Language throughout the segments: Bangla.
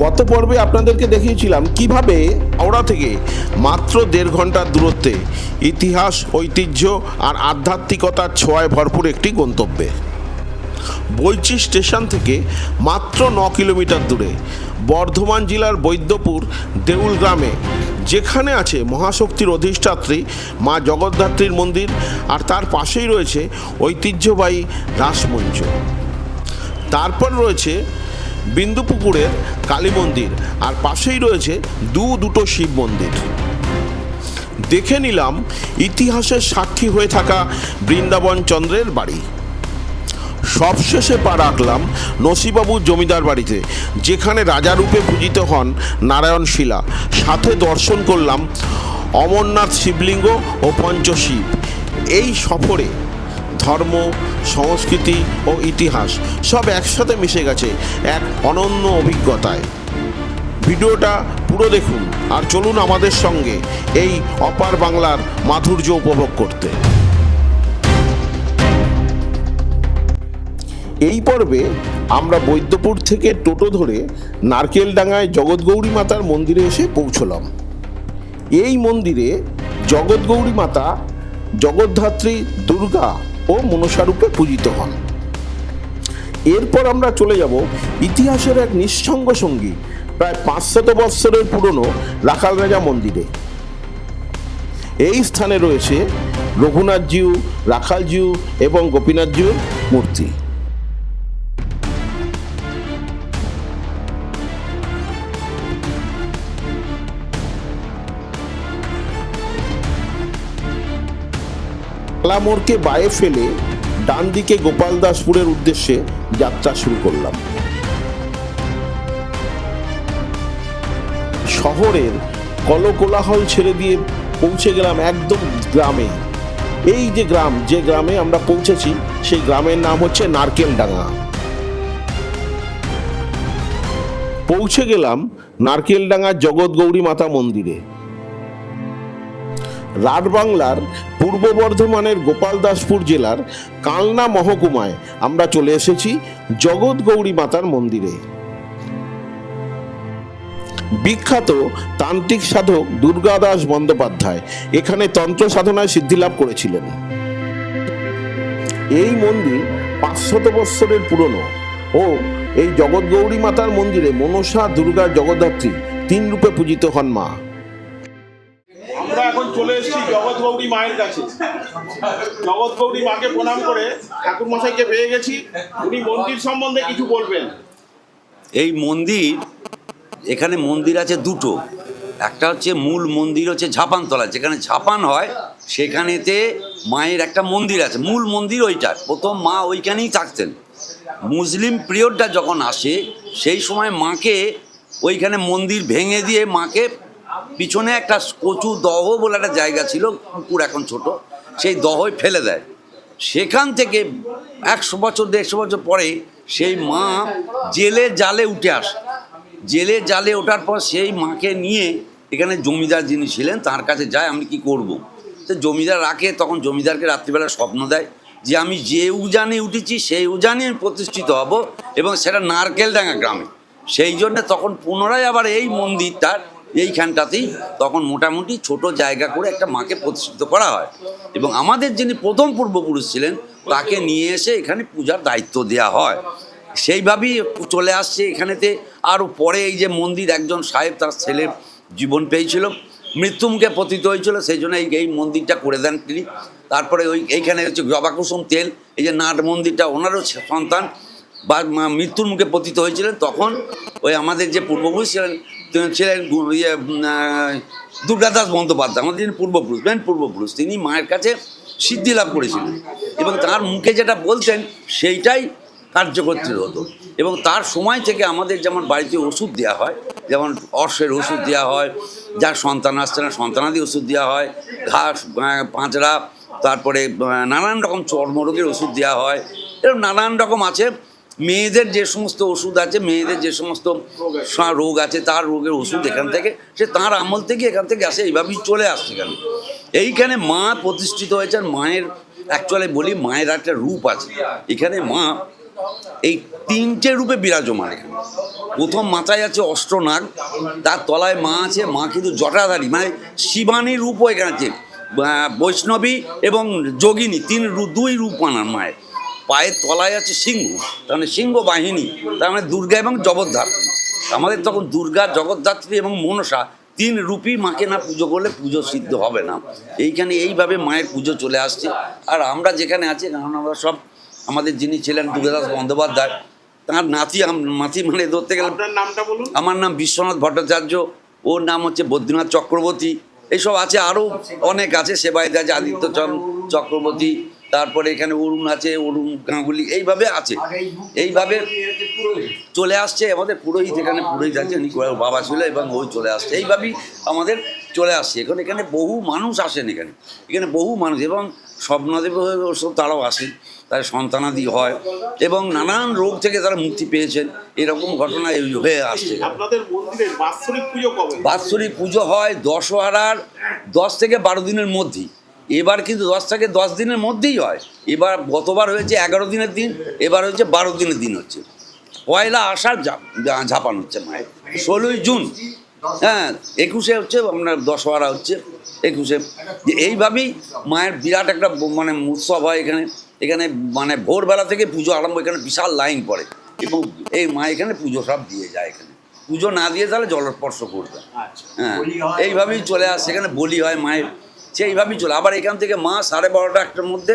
গত পর্বে আপনাদেরকে দেখিয়েছিলাম কিভাবে হাওড়া থেকে মাত্র 1.5 ঘন্টার দূরত্বে ইতিহাস, ঐতিহ্য আর আধ্যাত্মিকতার ছোঁয়ায় ভরপুর একটি গন্তব্যে বৈচি স্টেশন থেকে মাত্র 9 কিলোমিটার দূরে বর্ধমান জেলার বৈদ্যপুর দেউল গ্রামে, যেখানে আছে মহাশক্তির অধিষ্ঠাত্রী মা জগদ্ধাত্রীর মন্দির, আর তার পাশেই রয়েছে ঐতিহ্যবাহী রাসমঞ্চ। তারপর রয়েছে বিন্দুপুকুরের কালী মন্দির, আর পাশেই রয়েছে দুটো শিব মন্দির। দেখে নিলাম ইতিহাসের সাক্ষী হয়ে থাকা বৃন্দাবন চন্দ্রের বাড়ি। সবশেষে পা রাখলাম নসিবাবু জমিদার বাড়িতে, যেখানে রাজারূপে পূজিত হন নারায়ণ শিলা। সাথে দর্শন করলাম অমরনাথ শিবলিঙ্গ ও পঞ্চশিব। এই সফরে ধর্ম, সংস্কৃতি ও ইতিহাস সব একসাথে মিশে গেছে এক অনন্য অভিজ্ঞতায়। ভিডিওটা পুরো দেখুন আর চলুন আমাদের সঙ্গে এই অপার বাংলার মাধুর্য উপভোগ করতে। এই পর্বে আমরা বৈদ্যপুর থেকে টোটো ধরে নারকেলডাঙ্গায় জগৎগৌরী মাতার মন্দিরে এসে পৌঁছলাম। এই মন্দিরে জগৎগৌরী মাতা জগদ্ধাত্রী, দুর্গা ও মনসারূপে পূজিত হন। এরপর আমরা চলে যাব ইতিহাসের এক নিঃসঙ্গ সঙ্গী, প্রায় 500 বৎসরের পুরনো রাখাল রাজা মন্দিরে। এই স্থানে রয়েছে রঘুনাথজিউ, রাখালজিউ এবং গোপীনাথজিউর মূর্তি। মোড়কে বায়ে ফেলে ডান দিকে গোপালদাসপুরের উদ্দেশ্যে যাত্রা শুরু করলাম। শহরের কলকোলাহল ছেড়ে দিয়ে পৌঁছে গেলাম একদম গ্রামে। এই যে গ্রামে আমরা পৌঁছেছি, সেই গ্রামের নাম হচ্ছে নারকেলডাঙ্গা। পৌঁছে গেলাম নারকেলডাঙ্গার জগৎগৌরী মাতা মন্দিরে। রাঢ়বাংলার পূর্ব বর্ধমানের গোপালদাসপুর জেলার কালনা মহকুমায় আমরা চলে এসেছি জগৎগৌরী মাতার মন্দিরে। বিখ্যাত তান্ত্রিক সাধক দুর্গাদাস বন্দ্যোপাধ্যায় এখানে তন্ত্র সাধনায় সিদ্ধিলাভ করেছিলেন। এই মন্দির 500 বৎসরের পুরনো ও এই জগৎগৌরী মাতার মন্দিরে মনসা, দুর্গা, জগদ্ধাত্রী 3 রূপে পূজিত হন মা। আমরা এখন চলে এসেছি জগৎগৌরী মায়ের কাছে। জগৎগৌরী মাকে প্রণাম করে ঠাকুর মশাইকে পেয়ে গেছি। উনি মন্দির সম্বন্ধে কিছু বলবেন। এই মন্দির, এখানে মন্দির আছে দুটো। একটা হচ্ছে মূল মন্দির হচ্ছে ঝাপানতলা, যেখানে ঝাপান হয় সেখানেতে মায়ের একটা মন্দির আছে, মূল মন্দির ওইটা। প্রথম মা ওইখানেই থাকতেন। মুসলিম পিরিয়ডটা যখন আসে সেই সময় মাকে ওইখানে মন্দির ভেঙে দিয়ে মাকে পিছনে একটা কচু দহ বলে একটা জায়গা ছিল, পুকুর এখন ছোট, সেই দহয় ফেলে দেয়। সেখান থেকে 100 বছর 150 বছর পরে সেই মা জেলে জালে উঠে আসে। জেলে জালে ওঠার পর সেই মাকে নিয়ে এখানে জমিদার যিনি ছিলেন তার কাছে যায়, আমি কি করব। তো জমিদার রাখে, তখন জমিদারকে রাত্রিবেলা স্বপ্ন দেয় যে আমি যে উজানে উঠেছি সেই উজানে আমি প্রতিষ্ঠিত হব, এবং সেটা নারকেলডাঙ্গা গ্রামে। সেই জন্য তখন পুনরায় আবার এই মন্দিরটার এইখানটাতেই তখন মোটামুটি ছোট জায়গা করে একটা মাকে প্রতিষ্ঠিত করা হয়, এবং আমাদের যিনি প্রথম পূর্বপুরুষ ছিলেন তাকে নিয়ে এসে এখানে পূজার দায়িত্ব দেওয়া হয়। সেইভাবেই চলে আসছে এখানেতে। আরও পরে এই যে মন্দির, একজন সাহেব তার ছেলে জীবন পেয়েছিল, মৃত্যুমুখে পতিত হয়েছিল, সেই জন্য এই মন্দিরটা করে দেন তিনি। তারপরে এইখানে হচ্ছে জবাকুসুম তেল, এই যে নাট মন্দিরটা ওনারও সন্তান বা মৃত্যুর মুখে পতিত হয়েছিলেন, তখন ওই আমাদের যে পূর্বপুরুষ ছিলেন দুর্গাদাস বন্দ্যোপাধ্যায়, আমাদের যিনি পূর্বপুরুষ, তিনি মায়ের কাছে সিদ্ধি লাভ করেছিলেন, এবং তার মুখে যেটা বলতেন সেইটাই কার্যকর্তৃ হতো। এবং তার সময় থেকে আমাদের যেমন বাড়িতে ওষুধ দেওয়া হয়, যেমন অর্শের ওষুধ দেওয়া হয়, যার সন্তান আসছে না সন্তানাদি ওষুধ দেওয়া হয়, ঘাস, পাঁচড়া, তারপরে নানান রকম চর্মরোগের ওষুধ দেওয়া হয়, এরকম নানান রকম আছে। মেয়েদের যে সমস্ত ওষুধ আছে, মেয়েদের যে সমস্ত রোগ আছে, তার রোগের ওষুধ এখান থেকে, সে তাঁর আমল থেকে এখান থেকে আসে, এইভাবেই চলে আসছে। কেন এইখানে মা প্রতিষ্ঠিত হয়েছেন। মায়ের অ্যাকচুয়ালি বলি, মায়ের একটা রূপ আছে। এখানে মা এই তিনটে রূপে বিরাজমান এখানে। প্রথম মাথায় আছে অষ্টনাগ, তার তলায় মা আছে, মা কিন্তু জটাধারী, মানে শিবানী রূপও এখানে আছে, বৈষ্ণবী এবং যোগিনী দুই রূপ মানার মায়ের। পায়ের তলায় আছে সিংহ, তার মানে সিংহ বাহিনী, তার মানে দুর্গা এবং জগদ্ধাত্রী। আমাদের তখন দুর্গা, জগদ্ধাত্রী এবং মনসা তিন রূপী মাকে না পুজো করলে পুজো সিদ্ধ হবে না। এইখানে এইভাবে মায়ের পুজো চলে আসছে। আর আমরা যেখানে আছি, কারণ আমরা সব, আমাদের যিনি ছিলেন দুর্গাদাস বন্দ্যোপাধ্যায়, তাঁর মাতি মানে ধরতে গেলে। আপনার নামটা বলুন। আমার নাম বিশ্বনাথ ভট্টাচার্য, ওর নাম হচ্ছে বদ্রীনাথ চক্রবর্তী, এইসব আছে, আরও অনেক আছে, সেবায়িত আছে আদিত্য চক্রবর্তী, তারপরে এখানে অরুণ আছে, অরুণ গাঙ্গুলি, এইভাবে আছে। এইভাবে চলে আসছে আমাদের পুরোহিত, এখানে পুরোহিত আছে, বাবা ছিল এবং ওই চলে আসছে, এইভাবেই আমাদের চলে আসছে। এখন এখানে বহু মানুষ আসেন, এখানে বহু মানুষ, এবং স্বপ্নদেব সব তারাও আসেন, তার সন্তানাদি হয় এবং নানান রোগ থেকে তারা মুক্তি পেয়েছেন, এরকম ঘটনা হয়ে আসছে। আপনাদের মন্দিরের বাৎসরিক পুজো কবে? বাৎসরিক পুজো হয় দশহরার 10 থেকে 12 দিনের মধ্যেই। এবার কিন্তু 10 থেকে 10 দিনের মধ্যেই হয়। এবার গতবার হয়েছে 11 দিনের দিন, এবার হচ্ছে 12 দিনের দিন হচ্ছে। পয়লা আষাঢ় ঝাপান হচ্ছে মায়ের, 16ই জুন, হ্যাঁ 21-এ হচ্ছে আপনার দশহরা হচ্ছে, 21-এ। এইভাবেই মায়ের বিরাট একটা মানে উৎসব হয় এখানে মানে ভোরবেলা থেকে পুজো আরম্ভ, এখানে বিশাল লাইন পড়ে এবং এই মা এখানে পুজো সব দিয়ে যায়। এখানে পুজো না দিয়ে তাহলে জলস্পর্শ করবে, হ্যাঁ এইভাবেই চলে আসে। এখানে বলি হয় মায়ের, সেইভাবেই চলে। আবার এখান থেকে মা 12:30 একটার মধ্যে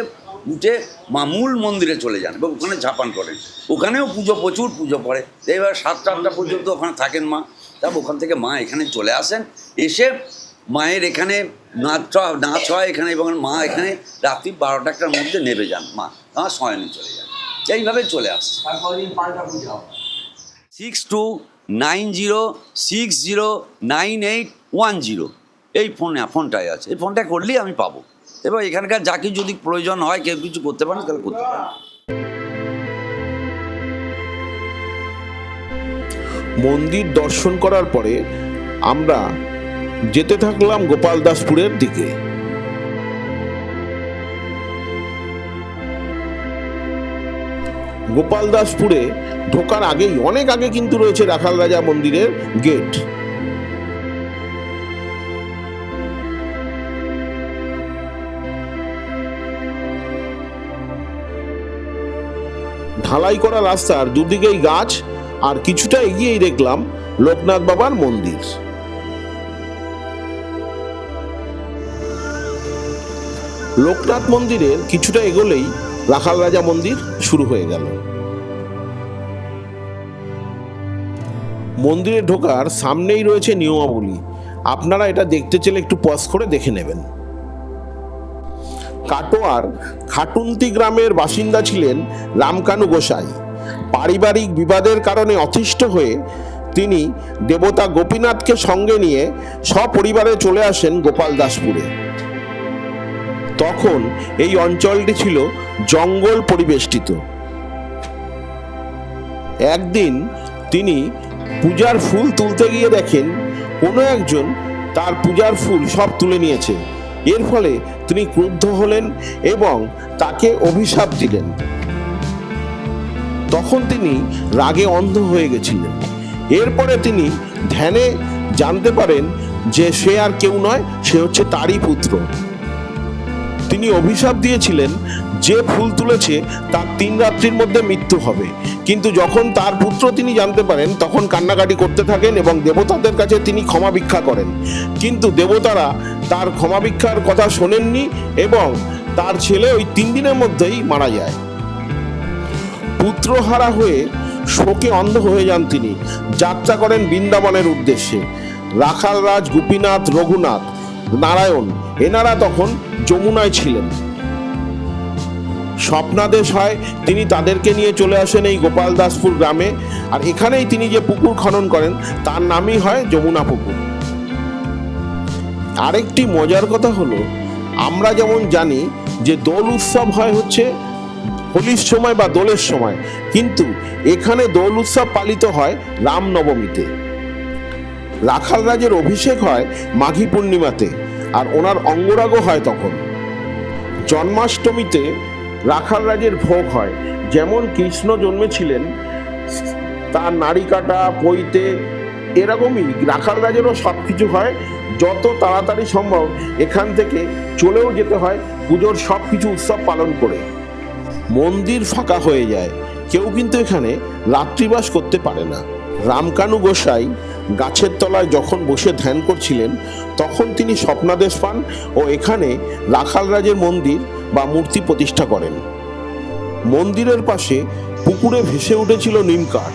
উঠে মা মূল মন্দিরে চলে যান এবং ওখানে ঝাপান করেন। ওখানেও প্রচুর পুজো পড়ে। এইবার 7টা-8টা পর্যন্ত ওখানে থাকেন মা। তারপর ওখান থেকে মা এখানে চলে আসেন, এসে মায়ের এখানে নাচ হয় এখানে, এবং মা এখানে রাত্রি 12টা-1টার মধ্যে নেমে যান, মা শয়নে চলে যান। এইভাবে চলে আসছে। 6290609810 এই ফোনটাই আছে, এই ফোনটা করলেই আমি পাবো। এবার এখানকার যা কিছু যদি প্রয়োজন হয়, কেউ কিছু করতে পারেন তাহলে করতে পারেন। মন্দির দর্শন করার পরে আমরা যেতে থাকলাম গোপালদাসপুরের দিকে। গোপালদাসপুরে ঢোকার আগেই, অনেক আগে কিন্তু রয়েছে রাখাল রাজা মন্দিরের গেট। ঢালাই করা রাস্তার দুদিকেই গাছ, আর কিছুটা এগিয়েই দেখলাম লোকনাথ বাবার মন্দির। লোকনাথ মন্দিরের কিছুটা এগোলেই রাখাল রাজা মন্দির শুরু হয়ে গেল। মন্দিরে ঢোকার সামনেই রয়েছে নিয়মাবলী, আপনারা এটা দেখতে চাইলে একটু পজ করে দেখে নেবেন। কাটোয়ার খাটুন্তি গ্রামের বাসিন্দা ছিলেন রামকানু গোসাই। পারিবারিক বিবাদের কারণে অতিষ্ঠ হয়ে তিনি দেবতা গোপীনাথকে সঙ্গে নিয়ে সপরিবারে চলে আসেন গোপালদাসপুরে। তখন এই অঞ্চলটি ছিল জঙ্গল পরিবেষ্টিত। একদিন তিনি পূজার ফুল তুলতে গিয়ে দেখেন কোনো একজন তার পূজার ফুল সব তুলে নিয়েছে। এর ফলে তিনি ক্রুদ্ধ হলেন এবং তাকে অভিশাপ দিলেন। তখন তিনি রাগে অন্ধ হয়ে গেছিলেন। এরপরে তিনি ধ্যানে জানতে পারেন যে সে আর কেউ নয়, সে হচ্ছে তারই পুত্র। তিনি অভিশাপ দিয়েছিলেন যে ফুল তুলেছে তার 3 রাত্রির মধ্যে মৃত্যু হবে। কিন্তু যখন তার পুত্র তিনি জানতে পারেন, তখন কান্নাকাটি করতে থাকেন এবং দেবতাদের কাছে তিনি ক্ষমা ভিক্ষা করেন। কিন্তু দেবতারা তার ক্ষমা ভিক্ষার কথা শোনেননি এবং তার ছেলে ওই 3 দিনের মধ্যেই মারা যায়। পুত্রহারা হয়ে শোকে অন্ধ হয়ে যান তিনি। যাত্রা করেন বৃন্দাবনের উদ্দেশ্যে। রাখালরাজ গোপীনাথ, রঘুনাথ, নারায়ণ এনারা তখন যমুনায় ছিলেন। স্বপ্নাদেশ হয়, তিনি তাদেরকে নিয়ে চলে আসেন এই গোপালদাসপুর গ্রামে। আর এখানেই তিনি যে পুকুর খনন করেন তার নামই হয় যমুনা পুকুর। আরেকটি মজার কথা হলো, আমরা যেমন জানি যে দোল উৎসব হয় হচ্ছে হোলির সময় বা দোলের সময়, কিন্তু এখানে দোল উৎসব পালিত হয় রামনবমীতে। রাখাল রাজের অভিষেক হয় মাঘী পূর্ণিমাতে, আর ওনার অঙ্গরাগও হয় তখন। জন্মাষ্টমীতে রাখাল রাজের ভোগ হয়, যেমন কৃষ্ণ জন্মেছিলেন তার নাড়ি কাটা পৈতে, এরকমই রাখাল রাজেরও সব কিছু হয়। যত তাড়াতাড়ি সম্ভব এখান থেকে চলেও যেতে হয় পুজোর সব কিছু উৎসব পালন করে। মন্দির ফাঁকা হয়ে যায়, কেউ কিন্তু এখানে রাত্রিবাস করতে পারে না। রামকানু গোসাই গাছের তলায় যখন বসে ধ্যান করছিলেন তখন তিনি স্বপ্নাদেশ পান ও এখানে রাখাল রাজের মন্দির বা মূর্তি প্রতিষ্ঠা করেন। মন্দিরের পাশে পুকুরে ভেসে উঠেছিল নিমকাঠ।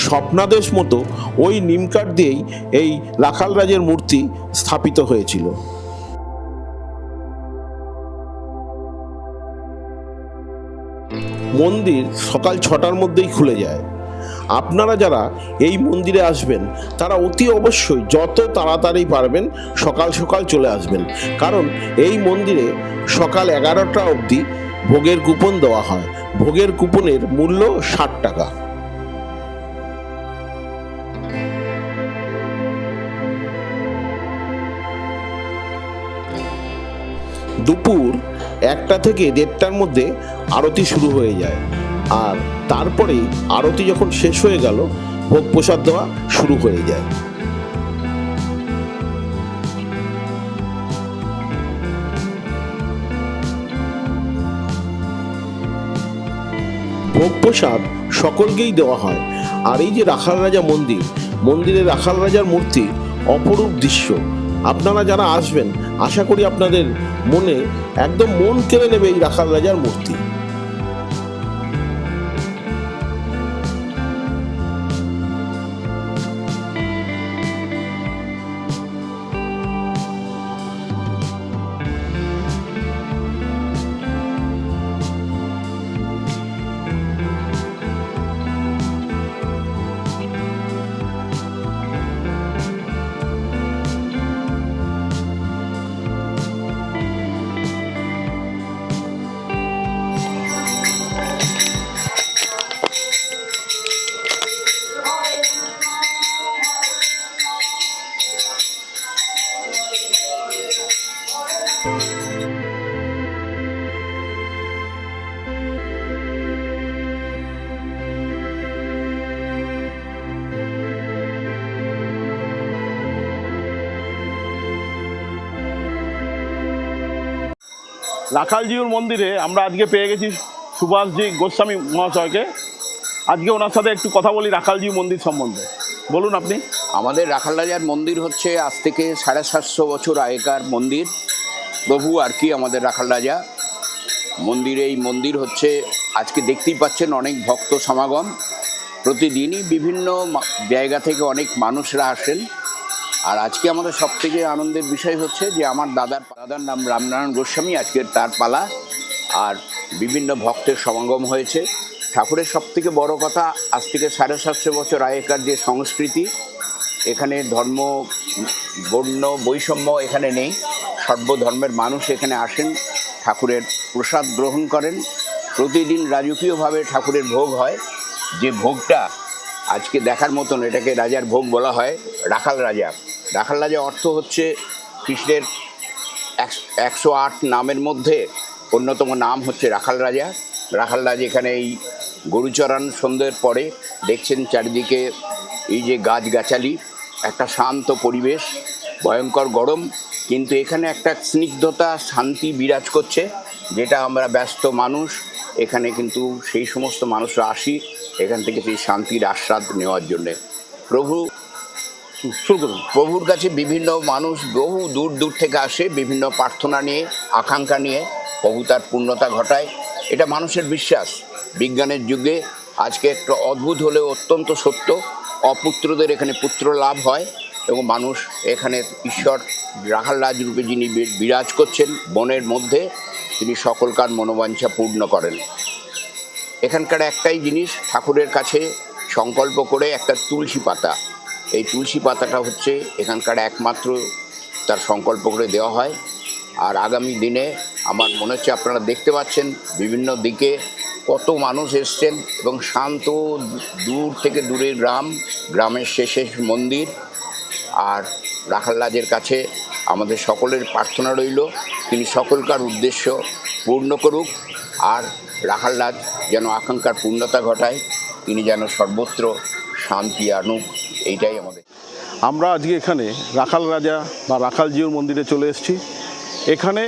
স্বপ্নাদেশ মতো ওই নিমকাঠ দিয়েই এই রাখাল রাজের মূর্তি স্থাপিত হয়েছিল। মন্দির সকাল 6টার মধ্যেই খুলে যায়। আপনারা যারা এই মন্দিরে আসবেন তারা অতি অবশ্যই যত তাড়াতাড়ি পারবেন সকাল সকাল চলে আসবেন, কারণ এই মন্দিরে সকাল 11টা অবধি ভোগের কুপন দেওয়া হয়। ভোগের কুপনের মূল্য 60 টাকা। দুপুর 1টা থেকে 1:30টার মধ্যে আরতি শুরু হয়ে যায়, আর তারপরে আরতি যখন শেষ হয়ে গেল ভোগ প্রসাদ দেওয়া শুরু হয়ে যায়। ভোগ প্রসাদ সকলকেই দেওয়া হয়। আর এই যে রাখাল রাজা মন্দির, মন্দিরে রাখাল রাজার মূর্তি অপরূপ দৃশ্য। আপনারা যারা আসবেন আশা করি আপনাদের মনে একদম মন কেড়ে নেবে এই রাখাল রাজার মূর্তি। রাখালজিউর মন্দিরে আমরা আজকে পেয়ে গেছি সুভাষজি গোস্বামী মহাশয়কে। আজকে ওনার সাথে একটু কথা বলি রাখালজিউ মন্দির সম্বন্ধে। বলুন আপনি। আমাদের রাখাল রাজার মন্দির হচ্ছে আজ থেকে 750 বছর আগেকার মন্দির। প্রভু আর কি আমাদের রাখাল রাজা মন্দিরে, এই মন্দির হচ্ছে আজকে দেখতেই পাচ্ছেন অনেক ভক্ত সমাগম। প্রতিদিনই বিভিন্ন জায়গা থেকে অনেক মানুষরা আসেন। আর আজকে আমাদের সবথেকে আনন্দের বিষয় হচ্ছে যে আমার দাদার নাম রামনারায়ণ গোস্বামী, আজকের তার পালা। আর বিভিন্ন ভক্তের সমাগম হয়েছে। ঠাকুরের সবথেকে বড় কথা, আজ থেকে 750 বছর আগেকার যে সংস্কৃতি, এখানে ধর্ম বর্ণ বৈষম্য এখানে নেই। সর্বধর্মের মানুষ এখানে আসেন, ঠাকুরের প্রসাদ গ্রহণ করেন। প্রতিদিন রাজকীয়ভাবে ঠাকুরের ভোগ হয়, যে ভোগটা আজকে দেখার মতন। এটাকে রাজার ভোগ বলা হয়, রাখাল রাজা। রাখাল রাজা অর্থ হচ্ছে কৃষ্ণের 108 নামের মধ্যে অন্যতম নাম হচ্ছে রাখাল রাজা। রাখাল রাজা এখানে এই গরুচরান সন্ধ্যের পরে দেখছেন চারিদিকে এই যে গাছগাছালি, একটা শান্ত পরিবেশ, ভয়ঙ্কর গরম, কিন্তু এখানে একটা স্নিগ্ধতা শান্তি বিরাজ করছে, যেটা আমরা ব্যস্ত মানুষ এখানে কিন্তু সেই সমস্ত মানুষরা আসি এখান থেকে সেই শান্তির আস্বাদ নেওয়ার জন্যে। প্রভুর কাছে বিভিন্ন মানুষ বহু দূর দূর থেকে আসে, বিভিন্ন প্রার্থনা নিয়ে, আকাঙ্ক্ষা নিয়ে। প্রভু তার পূর্ণতা ঘটায়, এটা মানুষের বিশ্বাস। বিজ্ঞানের যুগে আজকে একটা অদ্ভুত হলেও অত্যন্ত সত্য, অপুত্রদের এখানে পুত্র লাভ হয় এবং মানুষ এখানে ঈশ্বর রাখাল রাজ রূপে যিনি বিরাজ করছেন বনের মধ্যে, তিনি সকলকার মনোবাঞ্ছা পূর্ণ করেন। এখানকার একটাই জিনিস, ঠাকুরের কাছে সংকল্প করে একটা তুলসী পাতা, এই তুলসী পাতাটা হচ্ছে এখানকার একমাত্র তার সংকল্প করে দেওয়া হয়। আর আগামী দিনে আমার মনে হচ্ছে আপনারা দেখতে পাচ্ছেন বিভিন্ন দিকে কত মানুষ এসছেন এবং শান্ত, দূর থেকে দূরে গ্রামের শেষে মন্দির। আর রাখাল রাজের কাছে আমাদের সকলের প্রার্থনা রইল তিনি সকলকার উদ্দেশ্য পূর্ণ করুক। আর রাখাল রাজ যেন আকাঙ্ক্ষার পূর্ণতা ঘটায়, তিনি যেন সর্বত্র শান্তি আনুক, এইটাই আমাদের। আমরা আজকে এখানে রাখাল রাজা বা রাখালজিউর মন্দিরে চলে এসেছি। এখানে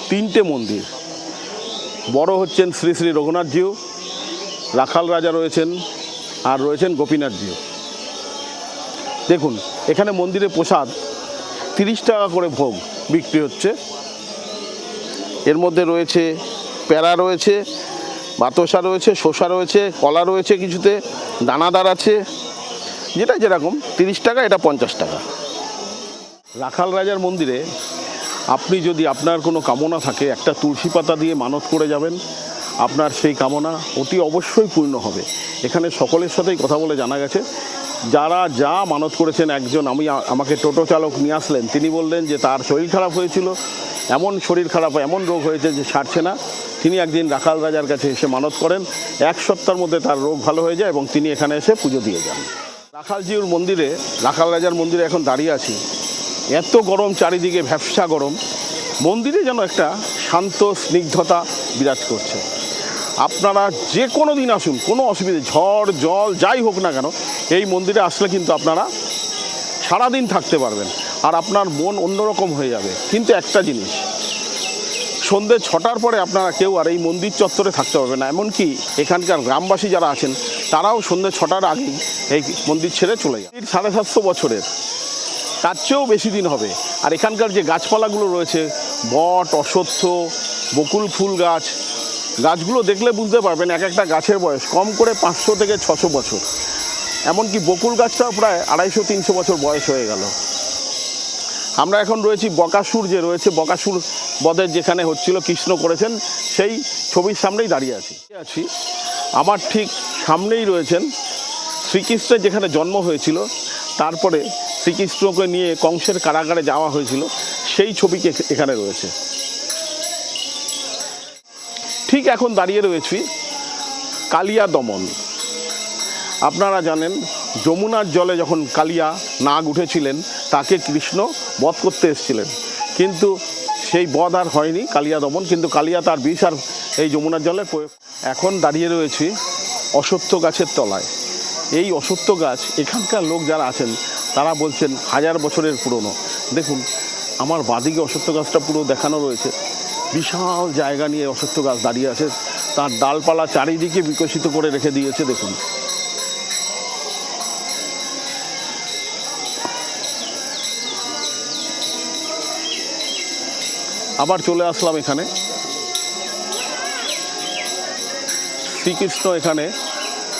3টে মন্দির, বড় হচ্ছেন শ্রী শ্রী রঘুনাথজিউ, রাখাল রাজা রয়েছেন, আর রয়েছেন গোপীনাথজিউ। দেখুন এখানে মন্দিরে প্রসাদ 30 টাকা করে ভোগ বিক্রি হচ্ছে। এর মধ্যে রয়েছে প্যারা রয়েছে, বাতাসা রয়েছে, শসা রয়েছে, কলা রয়েছে, কিছুতে দানাদার আছে, যেটা যেরকম 30 টাকা, এটা 50 টাকা। রাখাল রাজার মন্দিরে আপনি যদি আপনার কোনো কামনা থাকে, একটা তুলসী পাতা দিয়ে মানত করে যাবেন, আপনার সেই কামনা অতি অবশ্যই পূর্ণ হবে। এখানে সকলের সাথেই কথা বলে জানা গেছে, যারা যা মানত করেছেন, একজন আমাকে টোটো চালক নিয়ে আসলেন, তিনি বললেন যে তার শরীর খারাপ হয়েছিল, এমন শরীর খারাপ, এমন রোগ হয়েছে যে সারছে না। তিনি একদিন রাখাল রাজার কাছে এসে মানত করেন, 1 সপ্তাহের মধ্যে তার রোগ ভালো হয়ে যায় এবং তিনি এখানে এসে পুজো দিয়ে যান। রাখালজিউর মন্দিরে, রাখাল রাজার মন্দিরে এখন দাঁড়িয়ে আছি। এত গরম, চারিদিকে ভ্যাপসা গরম, মন্দিরে যেন একটা শান্ত স্নিগ্ধতা বিরাজ করছে। আপনারা যে কোনো দিন আসুন, কোনো অসুবিধা, ঝড় জল যাই হোক না কেন, এই মন্দিরে আসলে কিন্তু আপনারা সারাদিন থাকতে পারবেন আর আপনার মন অন্যরকম হয়ে যাবে। কিন্তু একটা জিনিস, সন্ধ্যে 6টার পরে আপনারা কেউ আর এই মন্দির চত্বরে থাকতে পারবে না। এমনকি এখানকার গ্রামবাসী যারা আছেন তারাও সন্ধ্যে 6টার আগেই এই মন্দির ছেড়ে চলে যায়। 750 বছরের, তার চেয়েও বেশি দিন হবে। আর এখানকার যে গাছপালাগুলো রয়েছে, বট, অশ্বত্থ, বকুল ফুল গাছ, গাছগুলো দেখলে বুঝতে পারবেন এক একটা গাছের বয়স কম করে 500 থেকে 600 বছর। এমনকি বকুল গাছটাও প্রায় 250-300 বছর বয়স হয়ে গেল। আমরা এখন রয়েছি বকাসুর, যে রয়েছে বকাসুর বধের যেখানে হচ্ছিল, কৃষ্ণ করেছেন, সেই ছবির সামনেই দাঁড়িয়ে আছি। আমার ঠিক সামনেই রয়েছেন শ্রীকৃষ্ণের যেখানে জন্ম হয়েছিল, তারপরে শ্রীকৃষ্ণকে নিয়ে কংসের কারাগারে যাওয়া হয়েছিল, সেই ছবি এখানে রয়েছে। ঠিক এখন দাঁড়িয়ে রয়েছি কালিয়া দমন। আপনারা জানেন যমুনার জলে যখন কালিয়া নাগ উঠেছিলেন, তাকে কৃষ্ণ বধ করতে এসেছিলেন, কিন্তু সেই বধ আর হয়নি, কালিয়া দমন। কিন্তু কালিয়া তার বিষ আর এই যমুনার জলে প্রয়োগ। এখন দাঁড়িয়ে রয়েছি অশ্বত্থ গাছের তলায়। এই অশ্বত্থ গাছ, এখানকার লোক যারা আছেন তারা বলছেন 1000 বছরের পুরনো। দেখুন আমার বাদিকে অশ্বত্থ গাছটা পুরো দেখানো রয়েছে, বিশাল জায়গা নিয়ে অশ্বত্থ গাছ দাঁড়িয়ে আছে, তার ডালপালা চারিদিকে বিকশিত করে রেখে দিয়েছে। দেখুন আবার চলে আসলাম এখানে, শ্রীকৃষ্ণ এখানে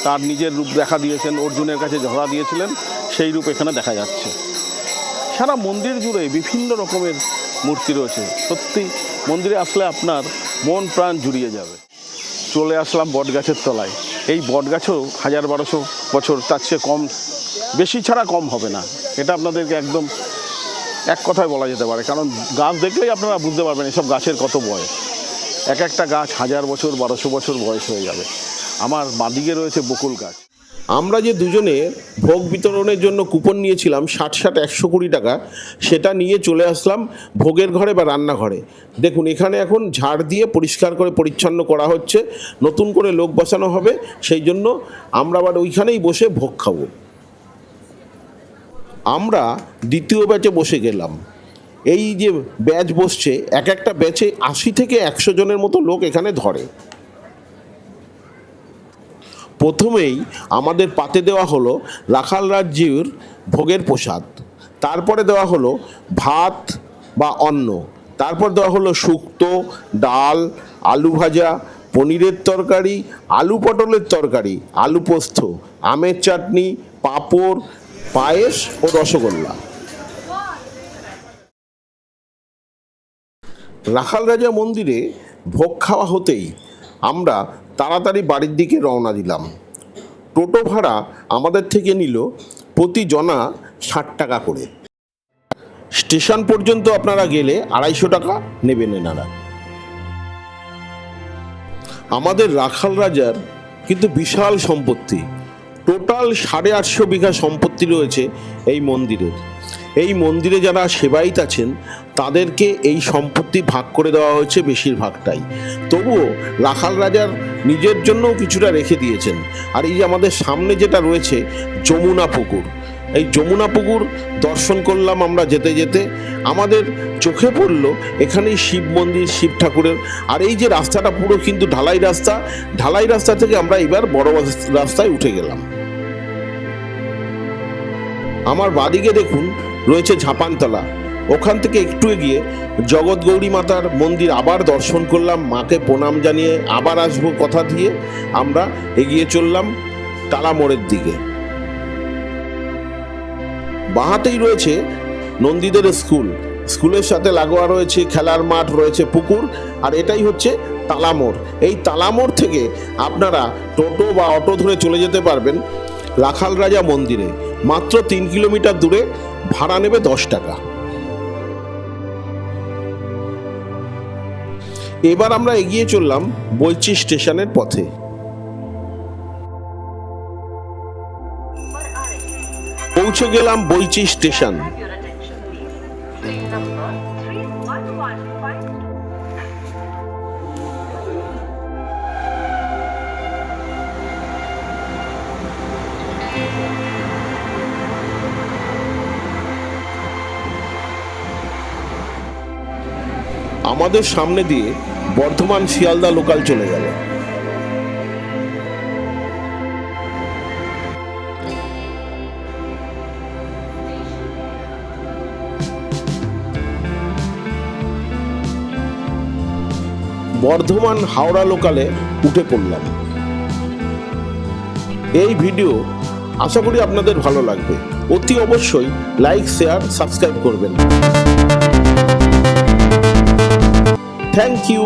তার নিজের রূপ দেখা দিয়েছেন, অর্জুনের কাছে ঝগড়া দিয়েছিলেন, সেই রূপ এখানে দেখা যাচ্ছে। সারা মন্দির জুড়ে বিভিন্ন রকমের মূর্তি রয়েছে। সত্যি মন্দিরে আসলে আপনার মন প্রাণ জুড়িয়ে যাবে। চলে আসলাম বটগাছের তলায়। এই বটগাছও 1000-1200 বছর, তার চেয়ে কম, বেশি ছাড়া কম হবে না। এটা আপনাদেরকে একদম এক কথায় বলা যেতে পারে, কারণ গাছ দেখলেই আপনারা বুঝতে পারবেন এসব গাছের কত বয়স। এক একটা গাছ 1000 বছর, 1200 বছর বয়স হয়ে যাবে। আমার বাঁদিকে রয়েছে বকুল গাছ। আমরা যে দুজনে ভোগ বিতরণের জন্য কুপন নিয়েছিলাম 60-120 টাকা, সেটা নিয়ে চলে আসলাম ভোগের ঘরে বা রান্নাঘরে। দেখুন এখানে এখন ঝাড় দিয়ে পরিষ্কার করে পরিচ্ছন্ন করা হচ্ছে, নতুন করে লোক বসানো হবে, সেই জন্য আমরা আবার ওইখানেই বসে ভোগ খাবো। আমরা দ্বিতীয় ব্যাচে বসে গেলাম। এই যে ব্যাচ বসছে, এক একটা ব্যাচে 80 থেকে 100 জনের মতো লোক এখানে ধরে। প্রথমেই আমাদের পাতে দেওয়া হলো রাখাল রাজ্যের ভোগের প্রসাদ, তারপরে দেওয়া হলো ভাত বা অন্ন, তারপর দেওয়া হলো শুক্তো, ডাল, আলু ভাজা, পনিরের তরকারি, আলু পটলের তরকারি, আলু পোস্ত, আমের চাটনি, পাঁপড়, পায়েস ও রসগোল্লা। রাখাল রাজা মন্দিরে ভোগ খাওয়া হতেই আমরা তাড়াতাড়ি বাড়ির দিকে রওনা দিলাম। টোটো ভাড়া আমাদের থেকে নিল প্রতি জনা 60 টাকা করে। স্টেশন পর্যন্ত আপনারা গেলে 250 টাকা নেবেন এনারা। আমাদের রাখাল রাজার কিন্তু বিশাল সম্পত্তি, টোটাল 850 বিঘা সম্পত্তি রয়েছে এই মন্দিরের। এই মন্দিরে যারা সেবায়িত আছেন তাদেরকে এই সম্পত্তি ভাগ করে দেওয়া হয়েছে বেশিরভাগটাই। তবুও রাখাল রাজার নিজের জন্যও কিছুটা রেখে দিয়েছেন। আর এই যে আমাদের সামনে যেটা রয়েছে যমুনা পুকুর, এই যমুনা পুকুর দর্শন করলাম আমরা যেতে যেতে। আমাদের চোখে পড়লো এখানেই শিব মন্দির, শিব ঠাকুরের। আর এই যে রাস্তাটা পুরো কিন্তু ঢালাই রাস্তা, ঢালাই রাস্তা থেকে আমরা এবার বড় রাস্তায় উঠে গেলাম। আমার বাদিকে দেখুন রয়েছে ঝাপানতলা, ওখান থেকে একটু এগিয়ে জগৎ গৌরী মাতার মন্দির আবার দর্শন করলাম, মাকে প্রণাম জানিয়ে আবার আসবো কথা দিয়ে আমরা এগিয়ে চললাম টালা মোড়ের দিকে। বাঁহাতেই রয়েছে নন্দীদের স্কুল, স্কুলের সাথে লাগোয়া রয়েছে খেলার মাঠ, রয়েছে পুকুর, আর এটাই হচ্ছে তালামোড়। এই তালামোড় থেকে আপনারা টোটো বা অটো ধরে চলে যেতে পারবেন রাখাল রাজা মন্দিরে। মাত্র 3 কিলোমিটার দূরে, ভাড়া নেবে 10 টাকা। এবার আমরা এগিয়ে চললাম বৈচি স্টেশনের পথে। পৌঁছে গেলাম বৈচি স্টেশন। আমাদের সামনে দিয়ে বর্ধমান শিয়ালদা লোকাল চলে গেল। বর্ধমান হাওড়া লোকালে উঠে পড়লাম। এই ভিডিও আশা করি আপনাদের ভালো লাগবে। অতি অবশ্যই লাইক, শেয়ার, সাবস্ক্রাইব করবেন। Thank you.